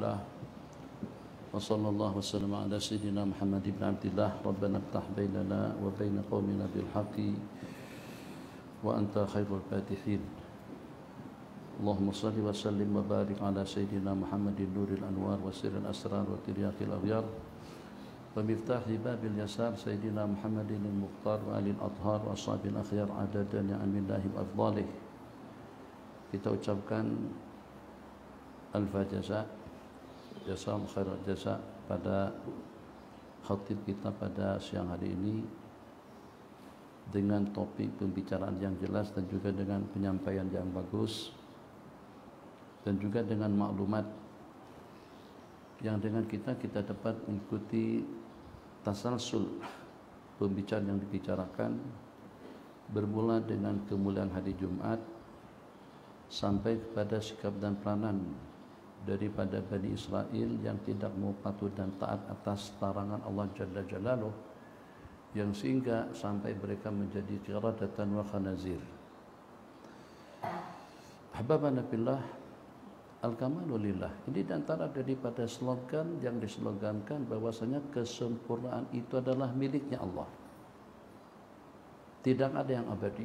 Alhamdulillah. Wa sallallahu wasallam ala sayyidina Muhammad ibn Abdillah. Rabbana iftah bainana wa bain qaumina bil haqqi wa anta khairul fatihin. Allahumma salli wa sallim wa barik ala sayyidina Muhammadin nuril anwar wa sirril asrar wa tiryaqil aghyar wa miftahi babil yasar sayyidina Muhammadin al-muqtar wa alil adhar wa ashabil akhyar adadan ni'amillahi wa afdalih. Kita ucapkan al-fajazah, jasa khairat jasa pada khatib kita pada siang hari ini dengan topik pembicaraan yang jelas dan juga dengan penyampaian yang bagus dan juga dengan maklumat yang dengan kita dapat mengikuti tasalsul pembicaraan yang dibicarakan bermula dengan kemuliaan hari Jumat sampai kepada sikap dan peranan daripada Bani Israel yang tidak mau patuh dan taat atas larangan Allah Jalla Jalaluh, yang sehingga sampai mereka menjadi qiradatan wa khanazir. Ahbabana billah, al-kamalu lillah. Ini diantara daripada slogan yang dislogankan bahwasanya kesempurnaan itu adalah miliknya Allah. Tidak ada yang abadi.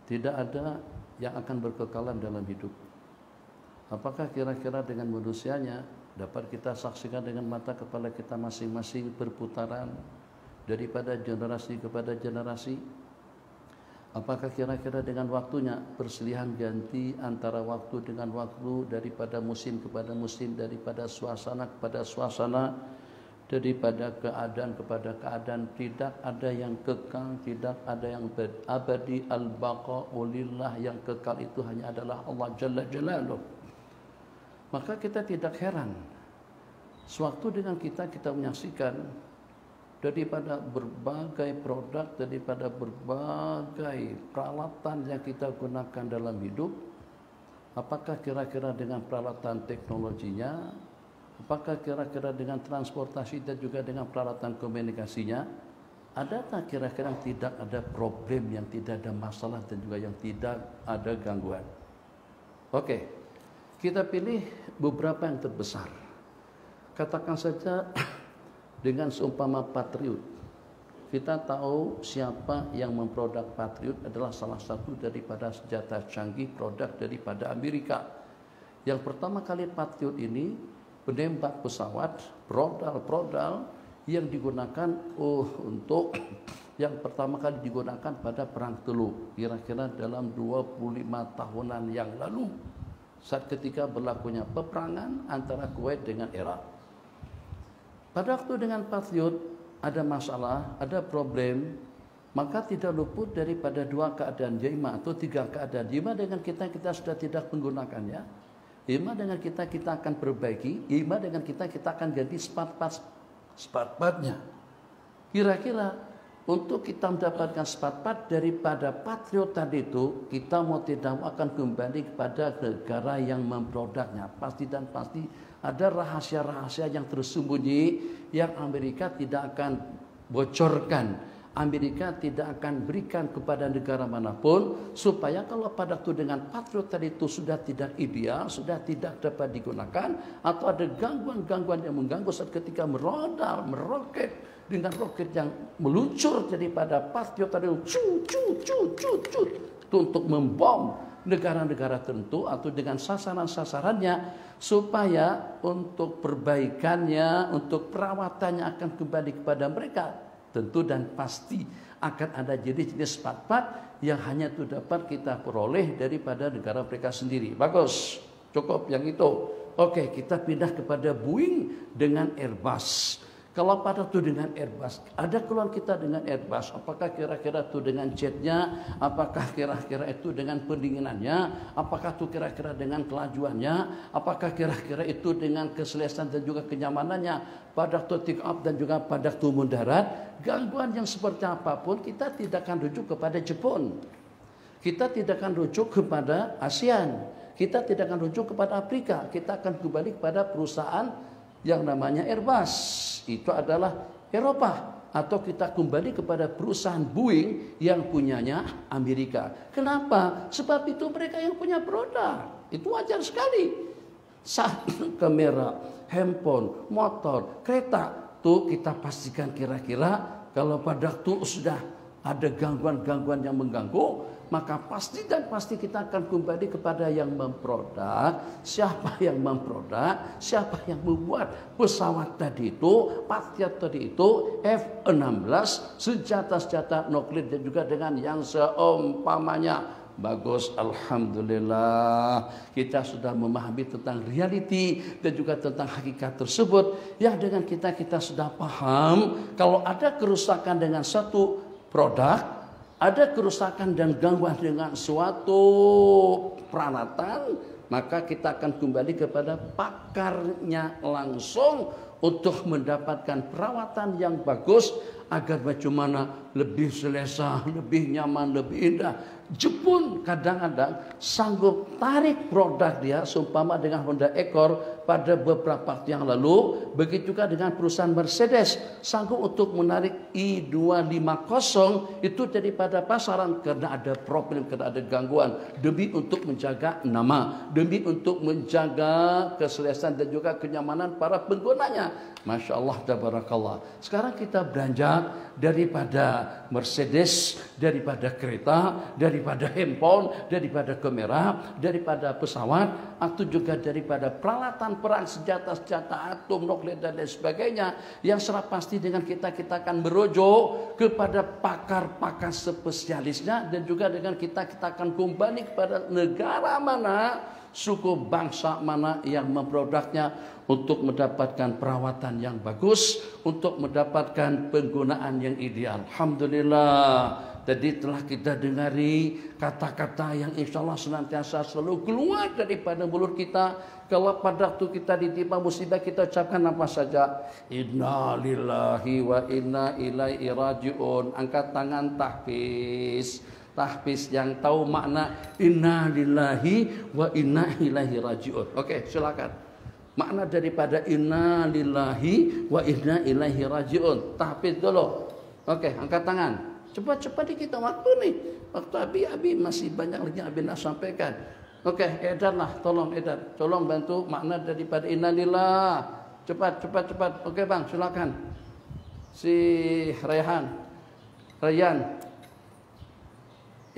Tidak ada yang akan berkekalan dalam hidup. Apakah kira-kira dengan manusianya dapat kita saksikan dengan mata kepala kita masing-masing berputaran daripada generasi kepada generasi? Apakah kira-kira dengan waktunya perselihan ganti antara waktu dengan waktu, daripada musim kepada musim, daripada suasana kepada suasana, daripada keadaan kepada keadaan? Tidak ada yang kekal, tidak ada yang abadi. Al-baqa'u lillah, yang kekal itu hanya adalah Allah Jalla Jalaluh. Maka kita tidak heran sewaktu dengan kita menyaksikan daripada berbagai produk, daripada berbagai peralatan yang kita gunakan dalam hidup. Apakah kira-kira dengan peralatan teknologinya, apakah kira-kira dengan transportasi dan juga dengan peralatan komunikasinya, adakah kira-kira tidak ada problem, yang tidak ada masalah dan juga yang tidak ada gangguan? Oke. Kita pilih beberapa yang terbesar. Katakan saja dengan seumpama Patriot. Kita tahu siapa yang memproduk Patriot adalah salah satu daripada senjata canggih produk daripada Amerika. Yang pertama kali Patriot ini penembak pesawat, prodal yang digunakan untuk yang pertama kali digunakan pada Perang Teluk, kira-kira dalam 25 tahunan yang lalu, saat ketika berlakunya peperangan antara Kuwait dengan Irak. Pada waktu dengan Patriot ada masalah, ada problem, maka tidak luput daripada dua keadaan, jima atau tiga keadaan. Jima dengan kita sudah tidak menggunakannya, jima dengan kita akan perbaiki, jima dengan kita akan ganti spart-partnya. Kira-kira untuk kita mendapatkan spart-part daripada Patriot tadi itu, kita mau tidak mau akan kembali kepada negara yang memproduknya. Pasti dan pasti ada rahasia-rahasia yang tersembunyi yang Amerika tidak akan bocorkan. Amerika tidak akan berikan kepada negara manapun, supaya kalau pada waktu dengan Patriot tadi itu sudah tidak ideal, sudah tidak dapat digunakan, atau ada gangguan-gangguan yang mengganggu saat ketika meroket dengan roket yang meluncur daripada Patriot tadi untuk membom negara-negara tertentu atau dengan sasaran-sasarannya, supaya untuk perbaikannya, untuk perawatannya akan kembali kepada mereka. Tentu dan pasti akan ada jenis-jenis part-part yang hanya itu dapat kita peroleh daripada negara mereka sendiri. Bagus, cukup yang itu. Oke, kita pindah kepada Boeing dengan Airbus. Kalau pada itu dengan Airbus, ada keluhan kita dengan Airbus, apakah kira-kira itu dengan jetnya, apakah kira-kira itu dengan pendinginannya, apakah itu kira-kira dengan kelajuannya, apakah kira-kira itu dengan keselesaan dan juga kenyamanannya pada waktu take off dan juga pada waktu mendarat. Gangguan yang seperti apapun, kita tidak akan rujuk kepada Jepun, kita tidak akan rujuk kepada ASEAN, kita tidak akan rujuk kepada Afrika, kita akan kembali kepada perusahaan yang namanya Airbus. Itu adalah Eropa. Atau kita kembali kepada perusahaan Boeing yang punyanya Amerika. Kenapa? Sebab itu mereka yang punya produk. Itu wajar sekali. kamera, handphone, motor, kereta, tuh kita pastikan kira-kira kalau pada waktu sudah ada gangguan-gangguan yang mengganggu, maka pasti dan pasti kita akan kembali kepada yang memproduk. Siapa yang memproduk, siapa yang membuat pesawat tadi itu, Patriot tadi itu, F-16, senjata-senjata nuklir dan juga dengan yang seumpamanya. Bagus, alhamdulillah kita sudah memahami tentang reality dan juga tentang hakikat tersebut. Ya, dengan kita sudah paham kalau ada kerusakan dengan satu produk, ada kerusakan dan gangguan dengan suatu peralatan, maka kita akan kembali kepada pakarnya langsung untuk mendapatkan perawatan yang bagus agar bagaimana lebih selesa, lebih nyaman, lebih indah. Jepun kadang-kadang sanggup tarik produk dia seumpama dengan Honda Accord pada beberapa waktu yang lalu. Begitu juga dengan perusahaan Mercedes sanggup untuk menarik I250 itu daripada pasaran karena ada problem, karena ada gangguan, demi untuk menjaga nama, demi untuk menjaga keselesaan dan juga kenyamanan para penggunanya. Masya Allah, tabarakallah. Sekarang kita beranjak daripada Mercedes, daripada kereta, daripada handphone, daripada kamera, daripada pesawat, atau juga daripada peralatan perang, senjata-senjata atom, nuklir dan lain sebagainya. Yang serap pasti dengan kita akan merujuk kepada pakar-pakar spesialisnya, dan juga dengan kita akan kembali kepada negara mana, suku bangsa mana yang memproduknya untuk mendapatkan perawatan yang bagus, untuk mendapatkan penggunaan yang ideal. Alhamdulillah. Jadi telah kita dengari kata-kata yang insya Allah senantiasa selalu keluar daripada mulut kita. Kalau pada waktu kita ditimpa musibah, kita ucapkan apa saja? Inna lillahi wa inna ilaihi raji'un. Angkat tangan tahfiz. Tahfiz yang tahu makna inna lillahi wa inna ilaihi raji'un. Oke, silakan. Makna daripada inna lillahi wa inna ilaihi raji'un. Tahfiz dulu. Oke, angkat tangan. Cepat-cepat kita waktu nih. Waktu Abi masih banyak lagi yang Abi nak sampaikan. Oke, edarlah, tolong edar. Tolong bantu makna daripada inna lillah. Cepat. Oke bang, silakan. Si Rayyan.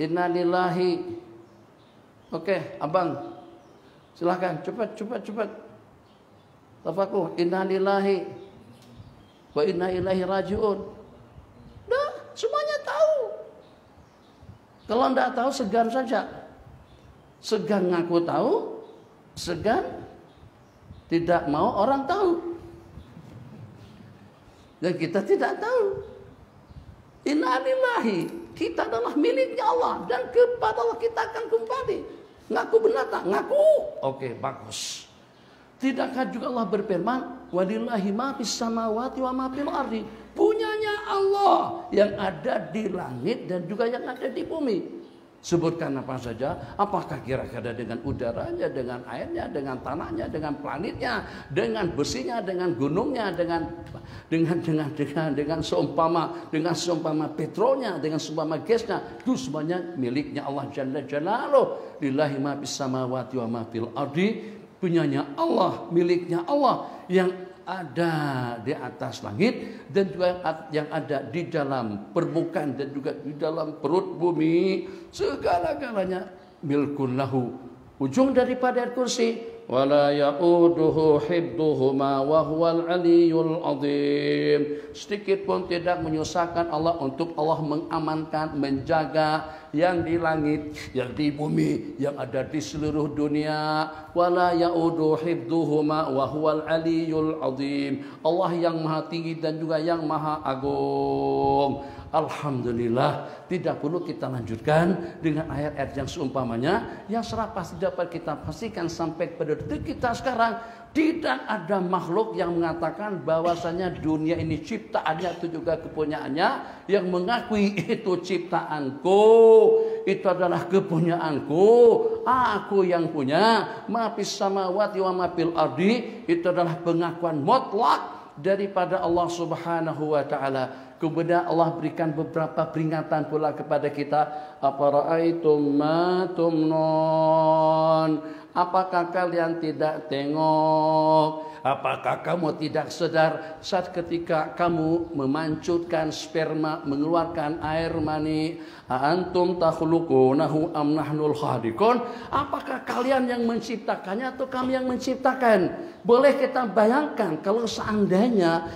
Inna lillahi. Oke, abang. Silakan, cepat. Tafakuh, inna lillahi wa inna ilaihi raji'un. Dah, semuanya tahu. Kalau tidak tahu, segan saja. Segan ngaku tahu, segan tidak mau orang tahu. Dan kita tidak tahu. Inna lillahi, kita adalah miliknya Allah, dan kepada Allah kita akan kembali. Ngaku benar tak? Ngaku. Oke, bagus. Tidakkah juga Allah berfirman, walillahi ma fis samawati wa ma fil ardi, punyanya Allah yang ada di langit dan juga yang ada di bumi. Sebutkan apa saja, apakah kira-kira dengan udaranya, dengan airnya, dengan tanahnya, dengan planetnya, dengan besinya, dengan gunungnya, dengan seumpama petrolnya, dengan seumpama gasnya, itu semuanya miliknya Allah Jalla Jalaluh. Lillahi ma fis samawati wa ma fil ardi, punyanya Allah, miliknya Allah yang ada di atas langit dan juga yang ada di dalam permukaan dan juga di dalam perut bumi. Segala-galanya milkun lahu. Ujung daripada ayat kursi, wala yauduhu hibduhuma wa huwal aliyul azim. Sedikit pun tidak menyusahkan Allah untuk Allah mengamankan, menjaga yang di langit, yang di bumi, yang ada di seluruh dunia. Wala yauduhu hibduhuma wa huwal aliyul azim. Allah yang maha tinggi dan juga yang maha agung. Alhamdulillah, tidak perlu kita lanjutkan dengan ayat-ayat yang seumpamanya, yang serap pasti dapat kita pastikan sampai pada detik kita sekarang. Tidak ada makhluk yang mengatakan bahwasanya dunia ini ciptaannya itu juga kepunyaannya, yang mengakui itu ciptaanku, itu adalah kepunyaanku, aku yang punya. Ma fis samawati wa ma fil ardi, itu adalah pengakuan mutlak daripada Allah Subhanahu wa taala. Kemudian Allah berikan beberapa peringatan pula kepada kita. Afara'aitum ma tumnun, Apakah kalian tidak tengok? Apakah kamu tidak sadar saat ketika kamu memancutkan sperma, mengeluarkan air mani, antum takhluqunahu am nahnul khaliqun? Apakah kalian yang menciptakannya atau kami yang menciptakan? Boleh kita bayangkan kalau seandainya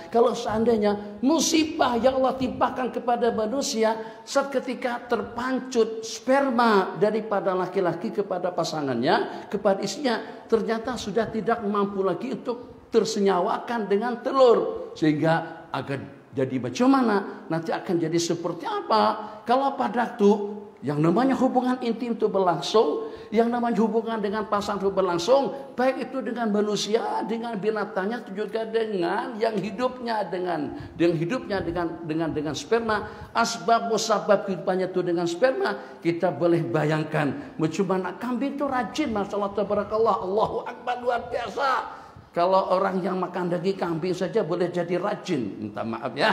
musibah yang Allah timpakan kepada manusia saat ketika terpancut sperma daripada laki-laki kepada pasangannya, kepada istrinya, ternyata sudah tidak mampu lagi untuk tersenyawakan dengan telur, sehingga agar jadi macam mana, nanti akan jadi seperti apa kalau pada waktu yang namanya hubungan intim itu berlangsung, yang namanya hubungan dengan pasangan itu berlangsung, baik itu dengan manusia, dengan binatangnya, juga dengan yang hidupnya dengan sperma, asbab kehidupannya itu dengan sperma. Kita boleh bayangkan macam mana kambing itu rajin, masyaallah tabarakallah, Allahu akbar, luar biasa. Kalau orang yang makan daging kambing saja boleh jadi rajin, minta maaf ya.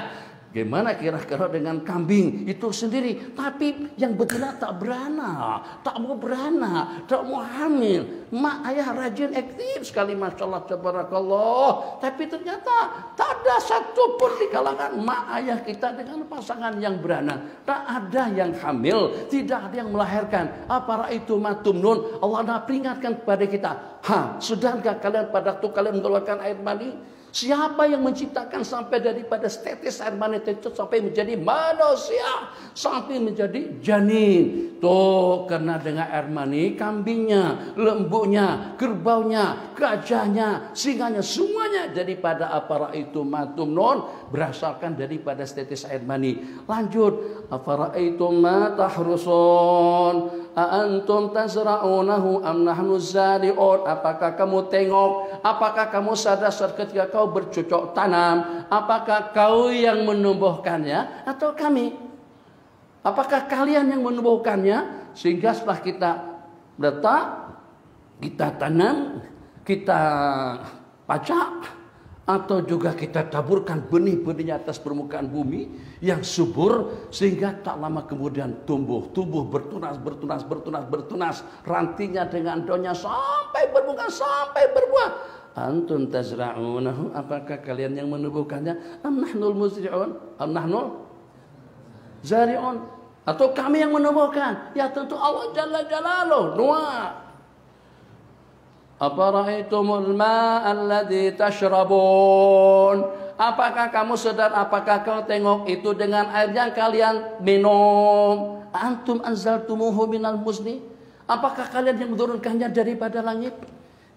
Gimana kira-kira dengan kambing itu sendiri? Tapi yang betina tak beranak, tak mau beranak, tak mau hamil. Mak ayah rajin aktif sekali, masyaallah tabarakallah. Tapi ternyata tak ada satu pun di kalangan mak ayah kita dengan pasangan yang beranak. Tak ada yang hamil, tidak ada yang melahirkan. Apa itu matumnun? Allah dah peringatkan kepada kita. Sudahkah kalian pada waktu kalian mengeluarkan air mani? Siapa yang menciptakan sampai daripada tetes air mani itu sampai menjadi manusia, sampai menjadi janin? Tuh, karena dengan air mani kambingnya, lembunya, kerbaunya, gajahnya, singanya, semuanya daripada apara itu matumnon, berasalkan daripada tetes air mani. Lanjut, apara itu ma tahrusun, antum tazra'unahu am nahnu zari'un? Apakah kamu tengok, apakah kamu sadar ketika kau bercocok tanam, apakah kau yang menumbuhkannya atau kami? Apakah kalian yang menumbuhkannya? Sehingga setelah kita letak, kita tanam, kita pacak, atau juga kita taburkan benih-benihnya atas permukaan bumi yang subur, sehingga tak lama kemudian tumbuh bertunas, rantingnya dengan daunnya sampai berbunga, sampai berbuah. Antum tazra'unahu, apakah kalian yang menumbuhkannya? Am nahnul muzri'un, am nahnul zari'un, atau kami yang menumbuhkan? Ya tentu Allah Jalla Jalaluh. Afara'aitumul ma'a alladhi tashrabun? Apakah kamu sadar, apakah kau tengok itu dengan air yang kalian minum? Antum anzaltumuhu minal muzni? Apakah kalian yang menurunkannya daripada langit?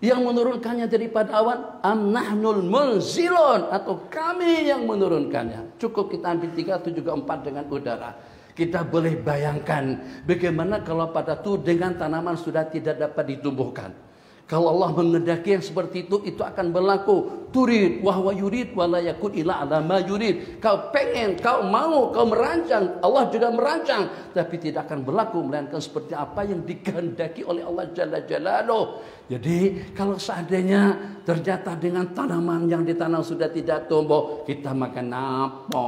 Yang menurunkannya daripada awan? Am nahnul munzilun, atau kami yang menurunkannya? Cukup kita ambil 3 atau juga 4 dengan udara. Kita boleh bayangkan bagaimana kalau pada itu dengan tanaman sudah tidak dapat ditumbuhkan. Kalau Allah menghendaki yang seperti itu akan berlaku. Turid wahwa yurid wala yakun illa ala ma yurid. Kau pengen, kau mau, kau merancang, Allah juga merancang, tapi tidak akan berlaku melainkan seperti apa yang dikehendaki oleh Allah Jalla Jalaluh. Jadi kalau seandainya ternyata dengan tanaman yang ditanam sudah tidak tumbuh, kita makan apa?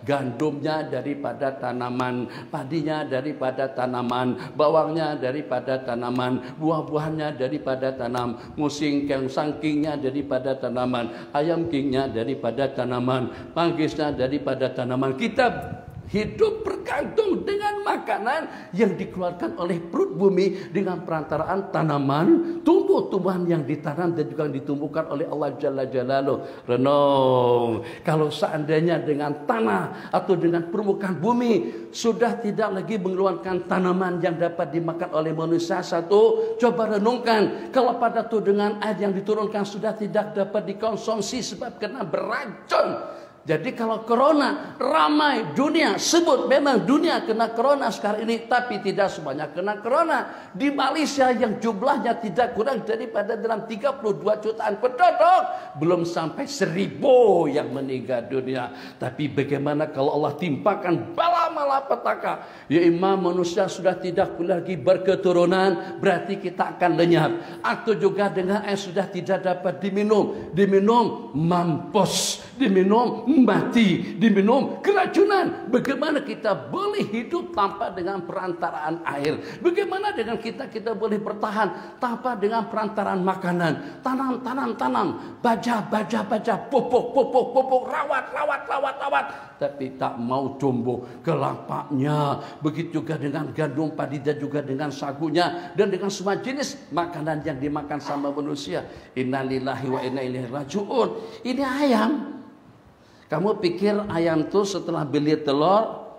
Gandumnya daripada tanaman, padinya daripada tanaman, bawangnya daripada tanaman, buah-buahannya daripada tanam, musing sangkingnya daripada tanaman, ayam kingnya daripada tanaman, panggisnya daripada tanaman. Kita hidup bergantung dengan makanan yang dikeluarkan oleh perut bumi dengan perantaraan tanaman, tumbuh-tumbuhan yang ditanam dan juga ditumbuhkan oleh Allah Jalla Jalaluh. Renung, kalau seandainya dengan tanah atau dengan permukaan bumi sudah tidak lagi mengeluarkan tanaman yang dapat dimakan oleh manusia, satu, coba renungkan kalau pada itu dengan air yang diturunkan sudah tidak dapat dikonsumsi sebab kena beracun. Jadi kalau corona ramai dunia sebut memang dunia kena corona sekarang ini, tapi tidak semuanya kena corona. Di Malaysia yang jumlahnya tidak kurang daripada dalam 32 jutaan penduduk, belum sampai 1000 yang meninggal dunia. Tapi bagaimana kalau Allah timpakan bala malapetaka, ya imam manusia sudah tidak lagi berketurunan, berarti kita akan lenyap. Atau juga dengan air sudah tidak dapat diminum mampus. diminum mati, diminum keracunan. Bagaimana kita boleh hidup tanpa dengan perantaraan air? Bagaimana dengan kita boleh bertahan tanpa dengan perantaraan makanan? Tanam, baja, pupuk, rawat. Tapi tak mau tumbuh kelapanya. Begitu juga dengan gandum, padi, dan juga dengan sagunya, dan dengan semua jenis makanan yang dimakan sama manusia. Innalillahi wa inna ilaihi raji'un. Ini ayam. Kamu pikir ayam tuh setelah beli telur,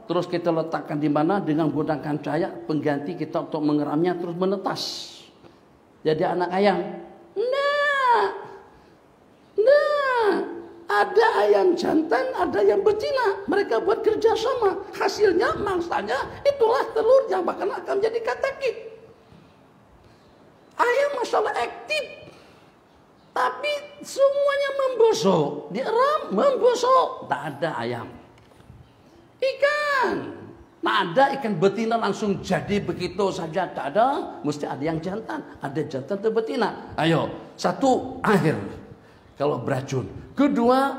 terus kita letakkan di mana dengan menggunakan cahaya pengganti kita untuk mengeramnya terus menetas jadi anak ayam? Nah, ada ayam jantan, ada yang betina. Mereka buat kerjasama. Hasilnya, mangsanya, itulah telur yang bahkan akan menjadi katakit. Ayam masalah aktif, tapi semuanya membusuk. Dieram, membusuk. Tak ada ayam. Ikan. Nah, ada ikan betina langsung jadi begitu saja. Tak ada. Mesti ada yang jantan. Ada jantan atau betina. Ayo. Satu, air. Kalau beracun. Kedua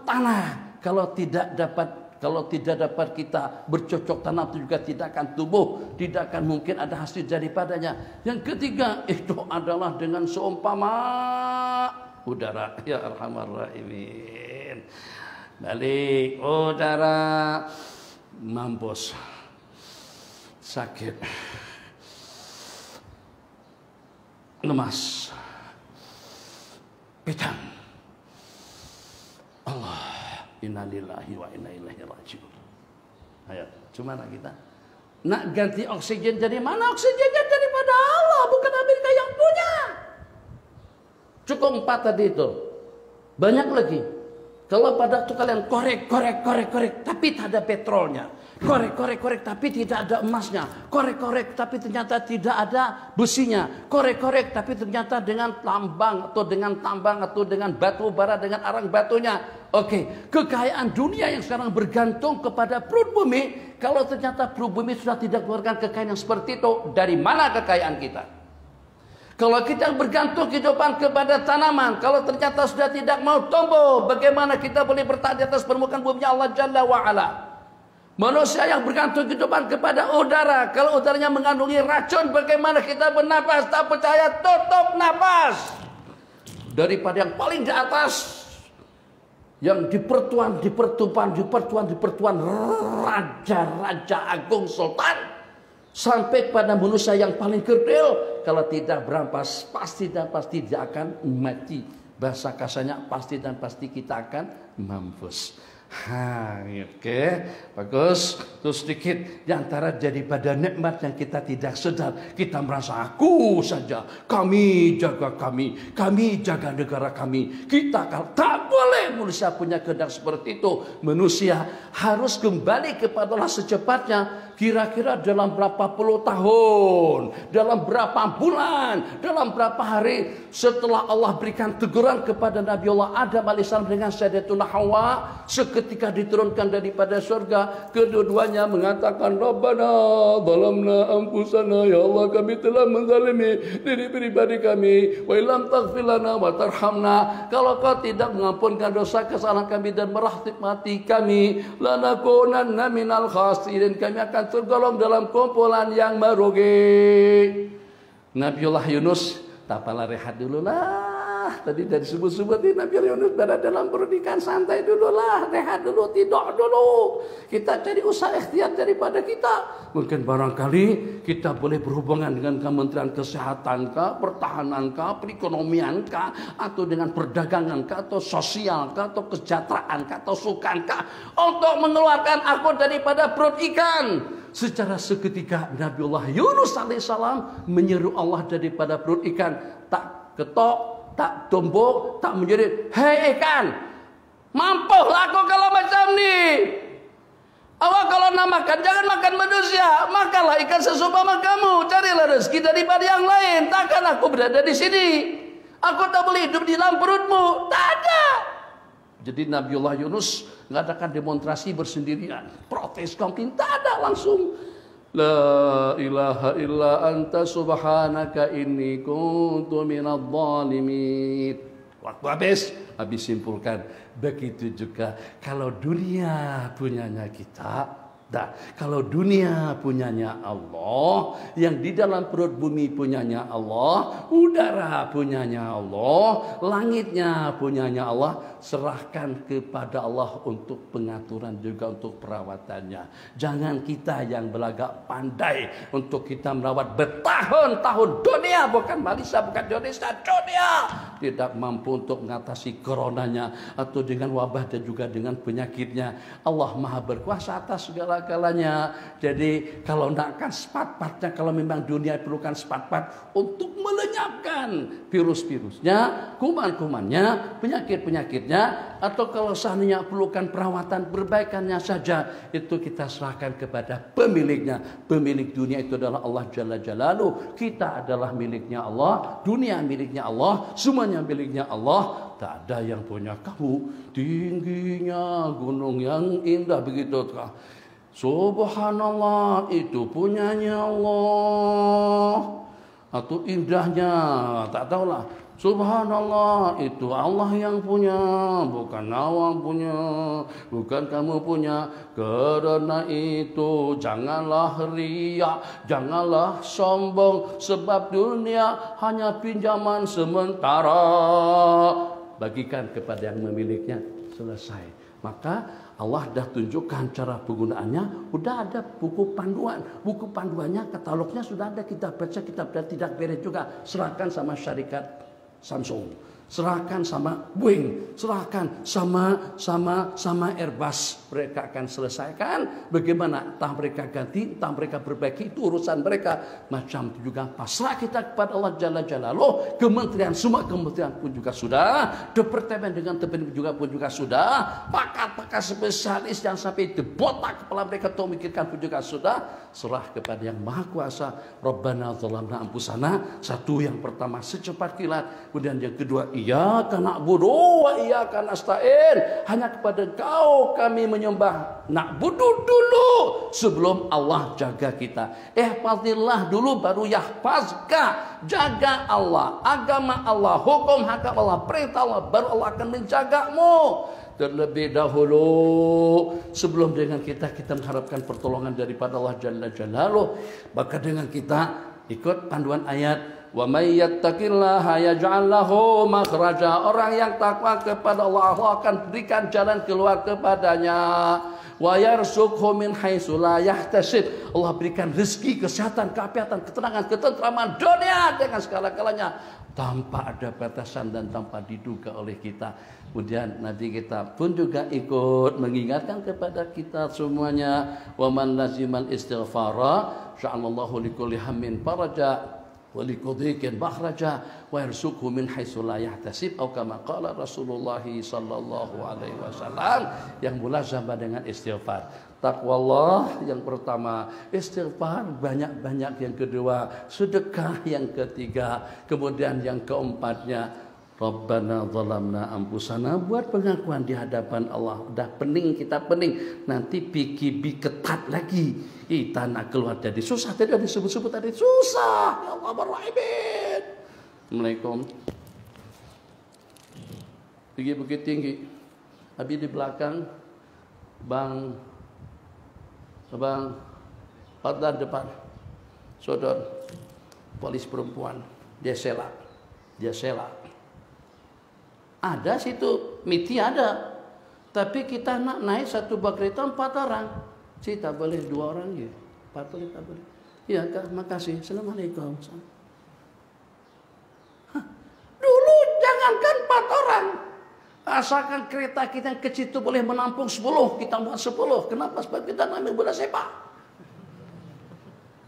tanah. Kalau tidak dapat kita bercocok tanam itu juga tidak akan tumbuh, tidak akan mungkin ada hasil daripadanya. Yang ketiga itu adalah dengan seumpama udara. Ya Arhamar Rahimin. Balik udara, mampus, sakit, lemas, pitam. Allah, innalillahi wa inna ilaihi raji'un. Ayo, cuma kita nak ganti oksigen dari mana? Oksigennya daripada Allah, bukan Amerika yang punya. Cukup 4 tadi itu. Banyak lagi. Kalau pada itu kalian korek, tapi tak ada petrolnya. Korek, tapi tidak ada emasnya. Korek, tapi ternyata tidak ada besinya. Korek, tapi ternyata dengan tambang atau dengan batu bara, dengan arang batunya. Oke, kekayaan dunia yang sekarang bergantung kepada perut bumi. Kalau ternyata perut bumi sudah tidak mengeluarkan kekayaan yang seperti itu, dari mana kekayaan kita? Kalau kita bergantung kehidupan kepada tanaman, kalau ternyata sudah tidak mau tumbuh, bagaimana kita boleh bertahan di atas permukaan bumi Allah Jalla wa'ala? Manusia yang bergantung kehidupan kepada udara, kalau udaranya mengandungi racun, bagaimana kita bernapas? Tak percaya, tutup napas. Daripada yang paling di atas, yang di pertuan, raja agung sultan, sampai pada manusia yang paling kerdil, kalau tidak berampas pasti tidak akan mati. Bahasa kasarnya pasti kita akan mampus. Oke, bagus. Terus sedikit di antara daripada nikmat yang kita tidak sedar, kita merasa aku saja, kami jaga negara kami. Kita tak boleh manusia punya kehendak seperti itu. Manusia harus kembali kepada Allah secepatnya. Kira-kira dalam berapa puluh tahun, dalam berapa bulan, dalam berapa hari setelah Allah berikan teguran kepada Nabi Allah Adam alaihissalam dengan Sayyidatuna Hawa, seketika diturunkan daripada surga, kedua-duanya mengatakan, Rabbana zalamna anfusana, ya Allah kami telah menzalimi diri pribadi kami, wa illam taghfir lana wa tarhamna, kalau kau tidak mengampunkan dosa kesalahan kami dan merahmati kami, lanakunanna minal khasirin, kami akan tergolong dalam kumpulan yang merugi. Nabiullah Yunus, tak apalah, rehat dulu lah. Tadi dari subuh-subuh Nabi Yunus berada dalam perut ikan, santai dulu lah, rehat dulu, tidur dulu. Kita cari usaha ikhtiar daripada kita. Mungkin barangkali kita boleh berhubungan dengan Kementerian Kesehatan kah, Pertahanan kah, Perekonomian kah, atau dengan perdagangan kah, atau sosial kah, atau kesejahteraan kah, atau sukan kah, untuk mengeluarkan aku daripada perut ikan. Secara seketika Nabiullah Yunus alaihissalam menyeru Allah daripada perut ikan. Tak ketok, tak tumbuk, tak menjerit. Hei ikan, mampulah aku kalau macam ni. Awak kalau nak makan, jangan makan manusia, makanlah ikan seseumpama kamu. Carilah rezeki daripada yang lain. Takkan aku berada di sini. Aku tak boleh hidup di dalam perutmu. Tak ada. Jadi Nabiullah Yunus mengadakan demonstrasi bersendirian, protes komplain, tak ada, langsung la ilaha illa anta subhanaka inni kuntu minadh dhalimin. Waktu habis simpulkan. Begitu juga kalau dunia punyanya kita. Nah, kalau dunia punyanya Allah, yang di dalam perut bumi punyanya Allah, udara punyanya Allah, langitnya punyanya Allah, serahkan kepada Allah untuk pengaturan juga untuk perawatannya. Jangan kita yang belagak pandai untuk kita merawat bertahun-tahun dunia, bukan Malaysia, bukan Indonesia, dunia tidak mampu untuk mengatasi coronanya atau dengan wabah dan juga dengan penyakitnya. Allah Maha berkuasa atas segala-galanya. Jadi kalau nakkan sepat-patnya, kalau memang dunia perlukan sepat-pat untuk melenyapkan virus-virusnya, kuman-kumannya, penyakit-penyakitnya, atau kalau seandainya perlukan perawatan perbaikannya saja, itu kita serahkan kepada pemiliknya. Pemilik dunia itu adalah Allah Jalla Jalaluhu. Kita adalah miliknya Allah, dunia miliknya Allah, semuanya miliknya Allah. Tak ada yang punya kamu tingginya gunung yang indah begitu. Subhanallah, itu punyanya Allah. Atau indahnya, tak tahulah. Subhanallah, itu Allah yang punya, bukan awang punya, bukan kamu punya. Karena itu janganlah riak, janganlah sombong, sebab dunia hanya pinjaman sementara. Bagikan kepada yang memilikinya, selesai. Maka Allah dah tunjukkan cara penggunaannya. Sudah ada buku panduan. Buku panduannya, katalognya sudah ada. Kita baca, kita tidak beres juga. Serahkan sama syarikat Samsung. Serahkan sama Boeing, serahkan sama Airbus. Mereka akan selesaikan. Bagaimana entah mereka ganti, entah mereka perbaiki, itu urusan mereka. Macam itu juga pasrah kita kepada Allah Jalla Jalaluhu. Kementerian, semua kementerian pun juga sudah. Departemen dengan departemen juga pun juga sudah. Pakar-pakar spesialis yang sampai debotak kepala mereka untuk memikirkan pun juga sudah. Serah kepada yang Maha Kuasa. Rabbana zalamna anfusana. Satu, yang pertama secepat kilat. Kemudian yang kedua, iyyaka na'budu wa iyyaka nasta'in. Hanya kepada Engkau kami menyembah. Na'budu dulu sebelum Allah jaga kita. Ihfazillah dulu baru yahfazka. Jaga Allah, agama Allah, hukum hakam Allah, perintah Allah, baru Allah akan menjagamu. Terlebih dahulu sebelum dengan kita mengharapkan pertolongan daripada Allah Jalla Jalaluhu. Maka dengan kita ikut panduan ayat, wa may yattaqillaha yaj'al lahu makhraja. Orang yang takwa kepada Allah, Allah akan berikan jalan keluar kepadanya. Wa yarzuqhu min haitsu la yahtasib. Allah berikan rezeki, kesehatan, keapiatan, ketenangan, ketentraman dunia dengan segala-galanya tanpa ada batasan dan tanpa diduga oleh kita. Kemudian nanti kita pun juga ikut mengingatkan kepada kita semuanya, wa man lazimal istighfara ja'alallahu likulli hammin faraja wa liqadhikin makhraja wa yarzuqhu min haitsu la yahtasib, atau kama qala Rasulullah sallallahu alaihi wasallam. Yang mulazamah dengan istighfar. Taqwallah yang pertama, istighfar banyak-banyak yang kedua, sedekah yang ketiga, kemudian yang keempatnya Rabbana zalamna anfusana, buat pengakuan di hadapan Allah. Udah pening, kita pening, nanti PKB ketat lagi. Kita nak keluar dari susah, tadi ada disebut-sebut tadi susah. Ya Allah berrahmat. Assalamualaikum. Tinggi bukit tinggi. Habis di belakang Bang Fadlan depan. Saudara polis perempuan, dia selak. Ada situ, miti ada. Tapi kita nak naik satu bak kereta 4 orang. Sih tak boleh 2 orang ya. 4 boleh tak boleh. Ya Kak, makasih. Assalamualaikum. Dulu jangankan 4 orang. Asalkan kereta kita yang kecil itu boleh menampung 10, kita buat 10. Kenapa? Sebab kita namanya bola sepak.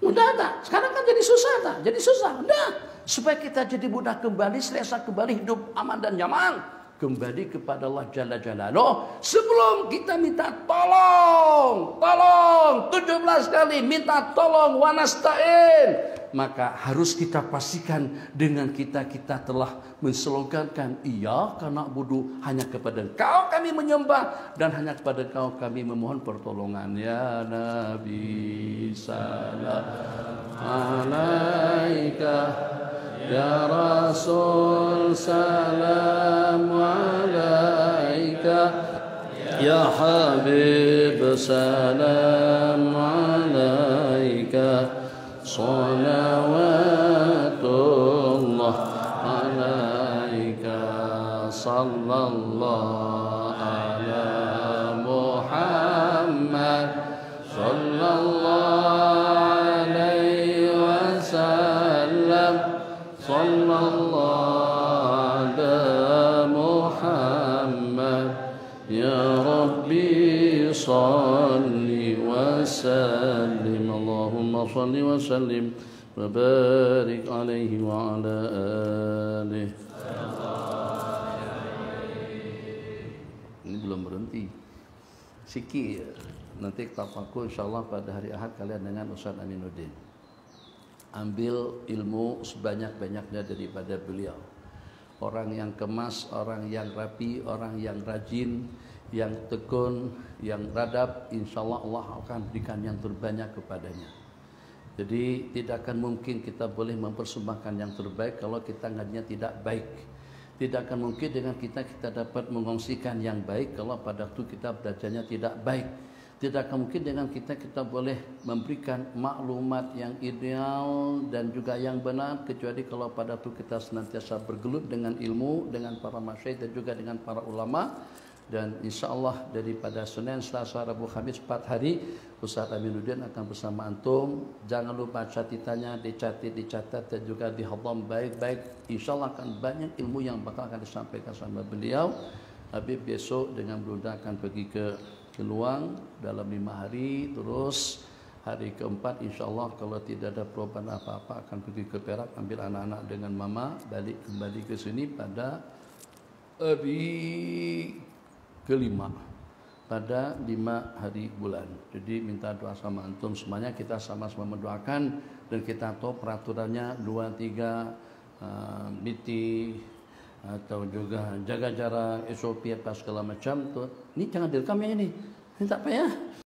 Mudah tak? Sekarang kan jadi susah tak? Jadi susah. Udah. Supaya kita jadi mudah kembali, selesa kembali, hidup aman dan nyaman. Kembali kepada Allah Jalla Jalaluhu. Sebelum kita minta tolong 17 kali minta tolong, wa nasta'in. Maka harus kita pastikan dengan kita telah menslogankan iyyaka na'budu, hanya kepada Engkau kami menyembah dan hanya kepada Engkau kami memohon pertolongan. Ya Nabi salam alaika, ya Rasul والسلام عليك يا حبيب سلام عليك صلوات الله عليك صلى الله على محمد صلى الله عليه وسلم صلى الله على محمد يا ربي صل وسلم اللهم صل وسلم وبارك عليه وعلى آله. Ini belum berhenti, sikit. Nanti tafakur insyaallah pada hari Ahad kalian dengan Ustaz Aminuddin. Ambil ilmu sebanyak-banyaknya daripada beliau. Orang yang kemas, orang yang rapi, orang yang rajin, yang tekun, yang radab, insyaallah Allah akan berikan yang terbanyak kepadanya. Jadi tidak akan mungkin kita boleh mempersembahkan yang terbaik kalau kita ngajinya tidak baik. Tidak akan mungkin dengan kita dapat mengongsikan yang baik kalau pada waktu kita belajarnya tidak baik. Tidak akan mungkin dengan kita boleh memberikan maklumat yang ideal dan juga yang benar kecuali kalau pada waktu kita senantiasa bergelut dengan ilmu, dengan para masyayikh dan juga dengan para ulama. Dan insyaallah daripada Senin, Selasa, Rabu, Khamis 4 hari Ustaz Aminuddin akan bersama antum. Jangan lupa catatannya dicatat dan juga dihafal baik-baik. Insyaallah akan banyak ilmu yang bakal akan disampaikan sama beliau. Habib besok dengan berunda akan pergi ke Luang dalam 5 hari. Terus hari keempat insyaallah kalau tidak ada perubahan apa-apa akan pergi ke Perak ambil anak-anak dengan mama balik kembali ke sini pada hari kelima pada 5 hari bulan. Jadi minta doa sama antum semuanya, kita sama-sama mendoakan dan kita tahu peraturannya 2-3 meeting atau juga jaga jarak, SOP apa segala macam tuh. Ini jangan direkam ya ini tak payah.